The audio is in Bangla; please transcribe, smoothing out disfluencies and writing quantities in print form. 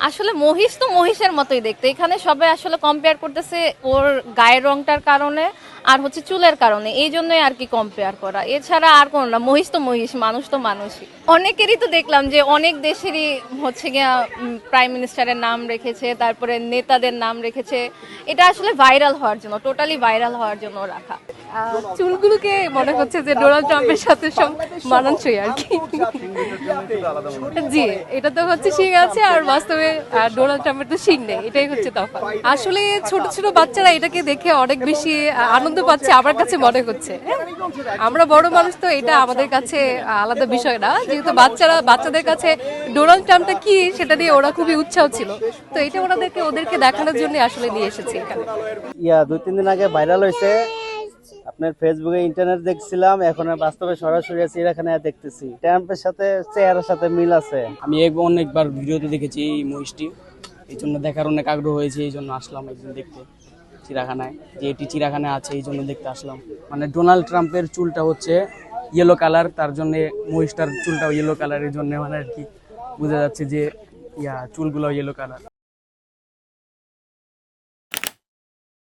আসলে মহিষ তো মহিষের মতোই দেখতে, এখানে সবাই আসলে কম্পেয়ার করতেছে ওর গায়ের রংটার কারণে আর হচ্ছে চুলের কারণে, এই জন্যই আর কি কম্পেয়ার করা, এছাড়া আর কোনো না। মহিষ তো মহিষ, মানুষ তো মানুষই। অনেকেরই তো দেখলাম যে অনেক দেশেরই হচ্ছে গিয়া প্রাইম মিনিস্টারের নাম রেখেছে, তারপরে নেতাদের নাম রেখেছে। এটা আসলে ভাইরাল হওয়ার জন্য, টোটালি ভাইরাল হওয়ার জন্য রাখা। চুলগুলোকে মনে হচ্ছে যে ডোনাল্ড ট্রাম্পের সাথে সব মানানসই আর কি। জি, এটা তো হচ্ছে শিং আছে আর বাস্তবে ডোনাল্ড ট্রাম্পের তো শিং নেই, এটাই হচ্ছে তফাৎ। আসলে ছোট ছোট বাচ্চারা এটাকে দেখে অনেক বেশি আনন্দ পাচ্ছে আমার কাছে মনে হচ্ছে। আমরা বড় মানুষ তো এটা আমাদের কাছে আলাদা বিষয় না, যেহেতু বাচ্চাদের কাছে ডোনাল্ড ট্রাম্পটা কি সেটা নিয়ে ওরা খুবই উৎসাহ ছিল, তো এটা ওদেরকে দেখানোর জন্য আসলে নিয়ে এসেছি এখানে। 2-3 দিন আগে ভাইরাল হয়েছে, আপনার ফেসবুকে ইন্টারনেট দেখছিলাম, এখন আর বাস্তবে সরাসরি চিড়িয়াখানা দেখতেছি। ট্রাম্পের সাথে চেহারার সাথে মিল আছে। আমি অনেকবার ভিডিওতে দেখেছি এই মহিষটি, এই জন্য দেখার অনেক আগ্রহ হয়েছে, এই জন্য আসলাম একদিন দেখতে চিড়িয়াখানায়, যে এটি চিড়িয়াখানায় আছে এই জন্য দেখতে আসলাম। মানে ডোনাল্ড ট্রাম্পের চুলটা হচ্ছে ইয়েলো কালার, তার জন্য মহিষটার চুলটাও ইয়েলো কালারের জন্য মানে আর কি বোঝা যাচ্ছে যে চুলগুলো ইয়েলো কালার।